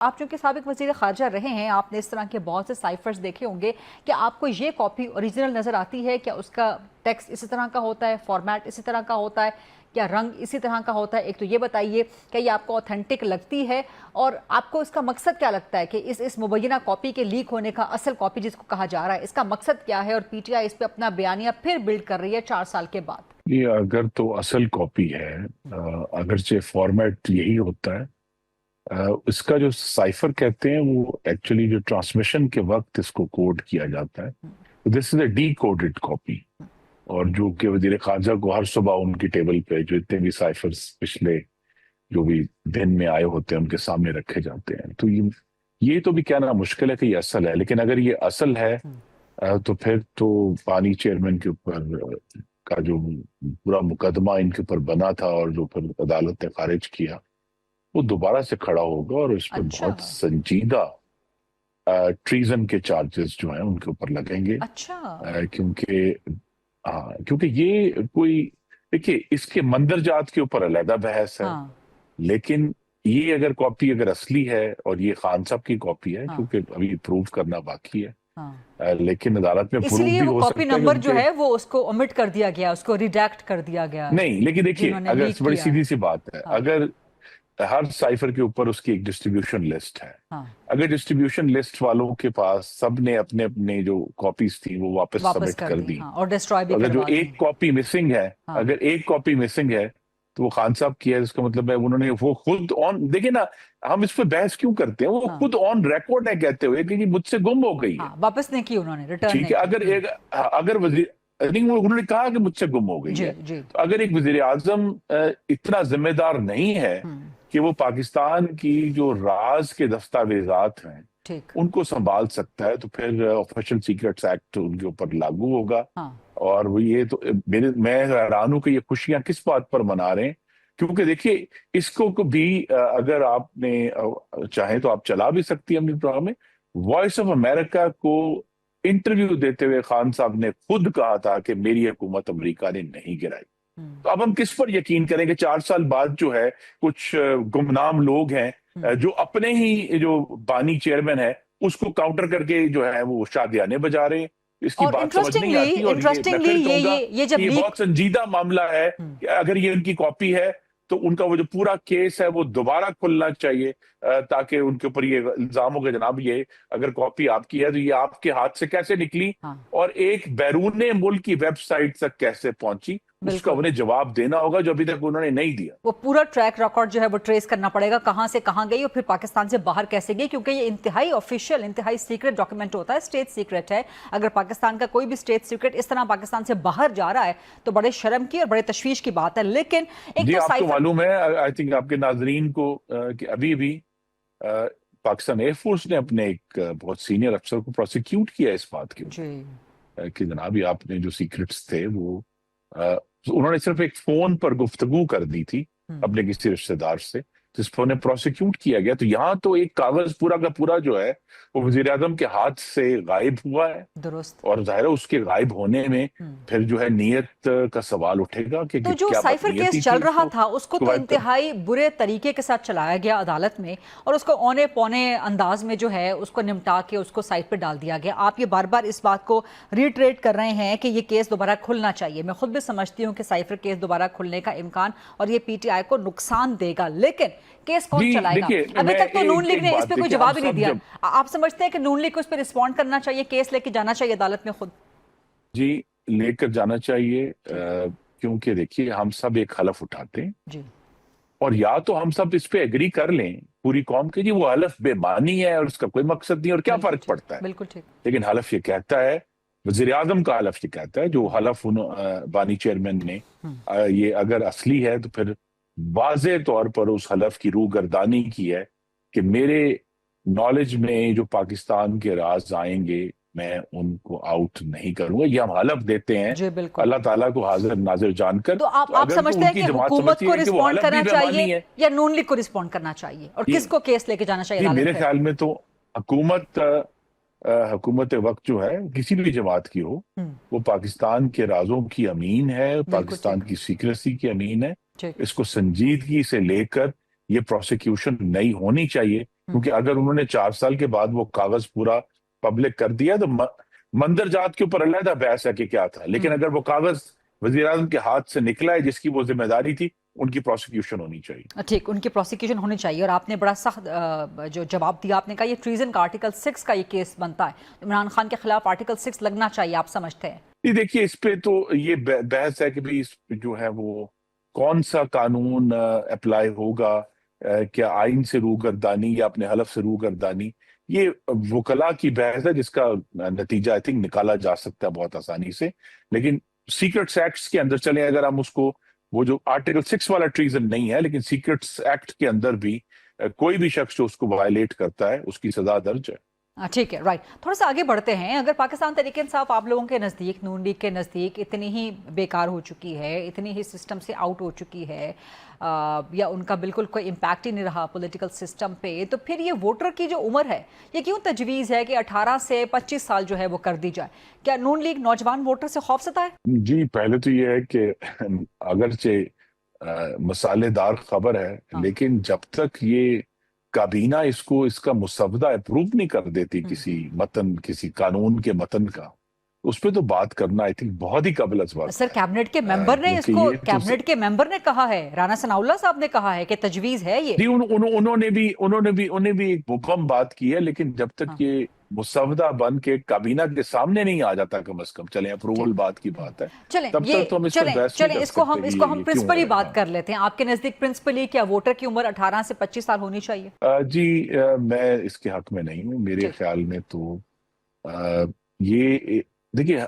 आप चूंकि साबिक वज़ीर ख़ारजा रहे हैं, आपने इस तरह के बहुत से साइफर्स देखे होंगे कि आपको ये कॉपी ओरिजिनल नज़र आती है? क्या उसका टेक्स्ट इसी तरह का होता है, फॉर्मेट इसी तरह का होता है, क्या रंग इसी तरह का होता है? एक तो ये बताइए, क्या ये आपको ऑथेंटिक लगती है? और आपको इसका मकसद क्या लगता है कि इस मुबैना कॉपी के लीक होने का, असल कॉपी जिसको कहा जा रहा है, इसका मकसद क्या है? और पीटीआई इस पर अपना बयानिया फिर बिल्ड कर रही है 4 साल के बाद। ये अगर तो असल कॉपी है, अगरचे फॉर्मेट यही होता है, इसका जो साइफर कहते हैं वो एक्चुअली जो ट्रांसमिशन के वक्त इसको कोड किया जाता है। This is a D coded copy. और जो कि वजीर खारजा को हर सुबह उनकी टेबल पे जो इतने भी साइफर्स पिछले जो भी दिन में आए होते हैं उनके सामने रखे जाते हैं। तो ये तो भी कहना मुश्किल है कि ये असल है, लेकिन अगर ये असल है तो फिर तो पानी चेयरमैन के ऊपर का जो पूरा मुकदमा इनके ऊपर बना था और जो फिर अदालत ने खारिज किया, वो दोबारा से खड़ा होगा और इस पर अच्छा। बहुत संजीदा ट्रीजन के चार्जेस जो हैं उनके ऊपर लगेंगे। अच्छा। क्योंकि हाँ, क्योंकि ये कोई, देखिए इसके मंदरजात के ऊपर अलहदा बहस है, हाँ। लेकिन ये अगर कॉपी अगर असली है और ये खान साहब की कॉपी है, हाँ। क्योंकि अभी प्रूव करना बाकी है, हाँ। लेकिन अदालत में प्रूव इसलिए भी वो हो कॉपी सकता है नंबर जो क्योंकि है वो उसको ओमिट कर दिया गया, उसको रिडैक्ट कर दिया गया, नहीं, लेकिन देखिए जिन्होंने अगर लीक बड़ी किया है। सीधी सी बात है, हाँ। अगर हर साइफर के ऊपर उसकी एक डिस्ट्रीब्यूशन लिस्ट है, हाँ। अगर डिस्ट्रीब्यूशन लिस्ट वालों के पास सब ने अपने अपने जो कॉपीज थी वो वापस वापस सबमिट कर कर दी, दी, हाँ, और डिस्ट्रॉय भी तो अगर जो करवा दी। एक कॉपी मिसिंग है, हाँ। अगर एक कॉपी मिसिंग है तो वो खान साहब की है, इसका मतलब है उन्होंने वो खुद ऑन, देखिए ना, हम इस पे बहस क्यों करते हैं, वो हाँ। खुद ऑन रिकॉर्ड है कहते हुए कि मुझसे गुम हो गई है। हाँ, वापस नहीं की उन्होंने, रिटर्न ठीक नहीं है, की। अगर एक, अगर वजीर नहीं, वो उन्होंने कहा कि मुझसे गुम हो गई जी है, जी। तो अगर एक वजीर आजम इतना जिम्मेदार नहीं है हम्म। कि वो पाकिस्तान की जो राज के दस्तावेजात हैं ठीक। उनको संभाल सकता है, तो फिर ऑफिशियल सीक्रेट्स एक्ट उनके ऊपर लागू होगा। हाँ। और वो ये तो मैं हैरान हूं कि ये खुशियां किस बात पर मना रहे हैं, क्योंकि देखिए इसको को भी अगर आपने चाहे तो आप चला भी सकती है अपने प्रोग्राम में। वॉइस ऑफ अमेरिका को इंटरव्यू देते हुए खान साहब ने खुद कहा था कि मेरी हुकूमत अमेरिका ने नहीं गिराई। हम्म। तो अब हम किस पर यकीन करेंगे? 4 साल बाद जो है कुछ गुमनाम लोग हैं हम्म। जो अपने ही जो बानी चेयरमैन है उसको काउंटर करके जो है वो शादियाने बजा रहे हैं। इसकी और बात समझ नहीं इंटरेस्टिंगली आती। और ये मैं इंटरेस्टिंगली फिर ये कहूंगा ये ये जब कि ये लीक। बहुत संजीदा मामला है हम्म। कि अगर ये उनकी कॉपी है तो उनका वो जो पूरा केस है वो दोबारा खुलना चाहिए, ताकि उनके ऊपर ये इल्जाम हो कि जनाब ये अगर कॉपी आपकी है तो ये आपके हाथ से कैसे निकली हाँ। और एक बैरून मुल्क की वेबसाइट तक कैसे पहुंची, उसका बिल्कुल। उन्हें जवाब देना होगा जो अभी तक उन्होंने नहीं दिया। वो पूरा ट्रैक रिकॉर्ड जो है वो ट्रेस करना पड़ेगा, कहां से कहां गई और फिर पाकिस्तान से बाहर कैसे गई, क्योंकि ये इंतहाई ऑफिशियल, इंतहाई सीक्रेट डॉक्यूमेंट होता है, स्टेट सीक्रेट है। अगर पाकिस्तान का कोई भी स्टेट सीक्रेट इस तरह पाकिस्तान से बाहर जा रहा है तो बड़े शर्म की और बड़े तशवीश की बात है। लेकिन एक जी, तो आपको साइफर। मालूम है, आई थिंक आपके नाजरीन को, कि अभी भी पाकिस्तान एयरफोर्स ने अपने एक बहुत सीनियर अफसर को प्रोसिक्यूट किया इस बात के जी। ऊपर, कि जनाब ये आपने जो सीक्रेट्स थे वो, अ, उन्होंने सिर्फ एक फोन पर गुफ्तगू कर दी थी हम्म। अपने किसी रिश्तेदार से, जिस पर उन्हें प्रोसिक्यूट किया गया। तो यहाँ तो एक कागज पूरा का पूरा जो है वो वजीर आजम के हाथ से गायब हुआ है। दुरुस्त। और जाहिर है उसके गायब होने में हम्म। फिर जो है नीयत का सवाल उठेगा कि तो जो क्या साइफर केस बदनीयती थी चल रहा था उसको उसको तो गायब करने। इंतहाई बुरे तरीके के साथ चलाया गया अदालत में, और उसको औने पौने अंदाज में जो है उसको निपटा के उसको साइड पे डाल दिया गया। आप ये बार बार इस बात को रिट्रेट कर रहे हैं कि ये केस दोबारा खुलना चाहिए। मैं खुद भी समझती हूँ कि साइफर केस दोबारा खुलने का इम्कान और ये पीटीआई को नुकसान देगा, लेकिन केस कौन जी चलाएगा? देखिए, अभी मैं तक तो नून एक लीग एक ने इस बात पे कोई देखिए, हम जवाब ही नहीं सब दिया। जब, आप समझते हैं कि नून लीग को इस पर रिस्पॉन्ड करना चाहिए, केस लेके जाना चाहिए अदालत में खुद? जी लेकर जाना चाहिए, ठीक। क्योंकि देखिए हम सब एक हलफ उठाते हैं जी। और या तो हम सब इस पे एग्री कर लें पूरी कौम के जी वो हलफ बेमानी है और उसका कोई मकसद नहीं और क्या बिल्कुल फर्क ठीक। पड़ता है। बिल्कुल ठीक। लेकिन हलफ ये कहता है, वजीर आजम का हलफ ये कहता है, जो हम्म। हलफ बानी चेयरमैन ने, हम्म। ये अगर असली है तो फिर वाजे तौर पर उस हलफ की रूगर्दानी की है कि मेरे नॉलेज में जो पाकिस्तान के राज आएंगे मैं उनको आउट नहीं करूंगा। ये हम हलफ देते हैं जी बिल्कुल। अल्लाह ताला को हाजिर नाजिर जानकर। तो आप तो आप अगर तो समझते हैं उनकी कि जमात हुकूमत समझती को है कि वो रिस्पॉन्ड हलफ भी करना बेमानी चाहिए है। या नून लीग को रिस्पॉन्ड करना चाहिए, और ये किसको केस लेके जाना चाहिए जी अदालत मेरे में? ख्याल में तो हुकूमत, हुकूमत वक्त जो है किसी भी जमात की हो, हम्म। वो पाकिस्तान के राजों की अमीन है, बिल्कुल पाकिस्तान ठीक। की सीक्रेसी की अमीन है। ठीक। इसको संजीदगी से लेकर ये प्रोसिक्यूशन नहीं होनी चाहिए। क्योंकि अगर उन्होंने 4 साल के बाद वो कागज पूरा पब्लिक कर दिया तो मंदरजात के ऊपर अलहदा बहस है कि क्या था, लेकिन अगर वो कागज वजीर आजम के हाथ से निकला है जिसकी वो जिम्मेदारी थी, उनकी प्रोसिक्यूशन होनी चाहिए। ठीक, उनकी प्रोसिक्यूशन होनी चाहिए। और आपने बड़ा सख्त जो जवाब दिया, आपने कहा ये ट्रीजन का आर्टिकल 6 का ये केस बनता है, इमरान खान के खिलाफ आर्टिकल 6 लगना चाहिए, आप समझते हैं? ये देखिए, इस पे तो ये बहस है कि भी इस जो है वो कौन सा कानून अप्लाई होगा, क्या आइन से रूगर्दानी या अपने हलफ से रूगर्दानी, ये वकला की बहस है जिसका नतीजा आई थिंक निकाला जा सकता है बहुत आसानी से। लेकिन सीक्रेट्स एक्ट्स के अंदर चले, अगर हम उसको, वो जो आर्टिकल 6 वाला ट्रीजन नहीं है, लेकिन सीक्रेट्स एक्ट के अंदर भी कोई भी शख्स जो उसको वायलेट करता है उसकी सजा दर्ज है। ठीक है, राइट। थोड़ा सा आगे बढ़ते हैं। अगर पाकिस्तान तहरीक इंसाफ आप लोगों के नज़दीक, नून लीग के नज़दीक इतनी ही बेकार हो चुकी है, इतनी ही सिस्टम से आउट हो चुकी है, या उनका बिल्कुल कोई इम्पैक्ट ही नहीं रहा पॉलिटिकल सिस्टम पे, तो फिर ये वोटर की जो उम्र है, ये क्यों तजवीज़ है कि 18 से 25 साल जो है वो कर दी जाए? क्या नून लीग नौजवान वोटर से खौफ सता है? जी, पहले तो ये है कि अगरचे मसालेदार खबर है, हाँ। लेकिन जब तक ये काबीना इसको, इसका मुसवदा अप्रूव नहीं कर देती किसी मतन, किसी कानून के मतन का, उस पर तो बात करना आई थिंक बहुत ही काबिल सर, वक्त है। कैबिनेट के मेंबर ने क्योंकि इसको, ये तो कैबिनेट के मेंबर ने कहा है, राना सनाउल्लाह साहब ने कहा है कि तजवीज़ है ये। जी, उन्होंने भी एक मुबहम बात की है, लेकिन जब तक हाँ। ये मुसवदा बन के काबीना के सामने नहीं आ जाता, कम से कम चले अप्रूवल ठीक। बात की बात है, चलें, तब ये तक तो हम इस पर चलें बहस नहीं चलें कर इसको सकते हम कि इसको हम ये क्यों हो प्रिंसिपली रहा है। बात कर लेते हैं। आपके नजदीक प्रिंसिपली क्या वोटर की उम्र 18 से 25 साल होनी चाहिए? जी, मैं इसके हक में नहीं हूँ। मेरे ठीक। ख्याल में तो अ, ये देखिए,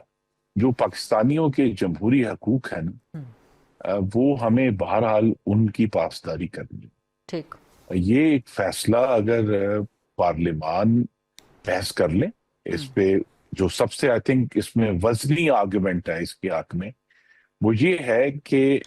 जो पाकिस्तानियों के जमहूरी हकूक है ना, हम्म, वो हमें बहरहाल उनकी पासदारी करनी ठीक। है। ये एक फैसला अगर पार्लिमान बहस कर ले इस हम्म, पे, जो सबसे आई थिंक इसमें वजनी आर्गुमेंट है इसके हक में, वो ये है कि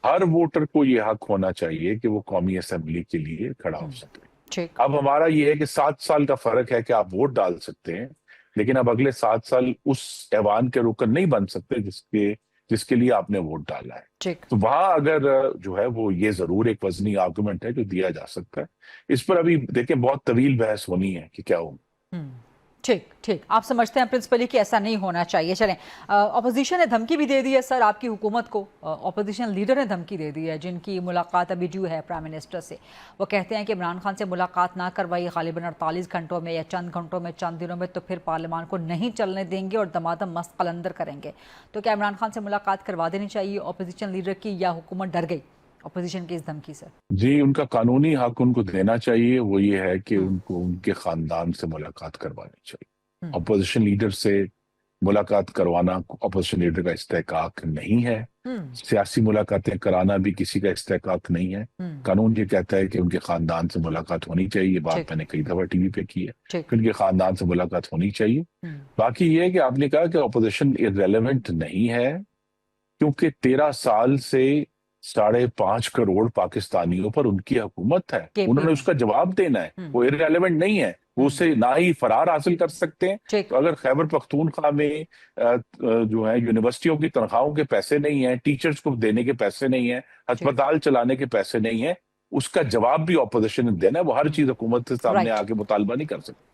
हर वोटर को ये हक होना चाहिए कि वो कौमी असेंबली के लिए खड़ा हो सके। ठीक। अब हमारा ये है कि 7 साल का फर्क है कि आप वोट डाल सकते हैं, लेकिन अब अगले 7 साल उस ऐवान के रुकन नहीं बन सकते जिसके जिसके लिए आपने वोट डाला है। ठीक। तो वहां अगर जो है वो, ये जरूर एक वजनी आर्गुमेंट है जो दिया जा सकता है। इस पर अभी देखें, बहुत तवील बहस होनी है कि क्या हो। हम्म, ठीक। ठीक, आप समझते हैं प्रिंसिपली कि ऐसा नहीं होना चाहिए। चलें, ऑपोजिशन ने धमकी भी दे दी है सर आपकी हुकूमत को। ऑपोजिशन लीडर ने धमकी दे दी है, जिनकी मुलाकात अभी ड्यू है प्राइम मिनिस्टर से। वो कहते हैं कि इमरान खान से मुलाकात ना करवाई गालिबन 48 घंटों में या चंद घंटों में, चंद दिनों में, तो फिर पार्लियामान को नहीं चलने देंगे और दमादम मस्त कलंदर करेंगे। तो क्या इमरान खान से मुलाकात करवा देनी चाहिए ऑपोजिशन लीडर की, या हुकूमत डर गई ऑपोजिशन की इस धमकी से? जी, उनका कानूनी हक उनको देना चाहिए, वो ये है कि उनको उनके खानदान से मुलाकात करवानी चाहिए। हम्म, अपोजिशन लीडर से मुलाकात करवाना अपोजिशन लीडर का इस्तेहकाक नहीं है। हम्म, सियासी मुलाकातें कराना भी किसी का इस्तेहकाक नहीं है। हम्म, कानून ये कहता है कि उनके खानदान से मुलाकात होनी चाहिए। ये बात ठीक। मैंने कई दफा टीवी पे की है ठीक। कि उनके खानदान से मुलाकात होनी चाहिए। हम्म, बाकी ये है कि आपने कहा कि अपोजिशन इररेलेवेंट नहीं है, क्योंकि 13 साल से 5.5 करोड़ पाकिस्तानियों पर उनकी हुकूमत है, केपी उन्होंने में। उसका जवाब देना है। हम्म, वो इररेलेवेंट नहीं है, वो हम्म, उससे ना ही फरार हासिल कर सकते हैं। ठीक। तो अगर खैबर पख्तूनख्वा में जो है यूनिवर्सिटियों की तनख्वाहों के पैसे नहीं है, टीचर्स को देने के पैसे नहीं है, ठीक। अस्पताल चलाने के पैसे नहीं है, उसका जवाब भी ऑपोजिशन ने देना है। वो हर चीज हुकूमत के सामने राइट। आके मुतालबा नहीं कर सकती।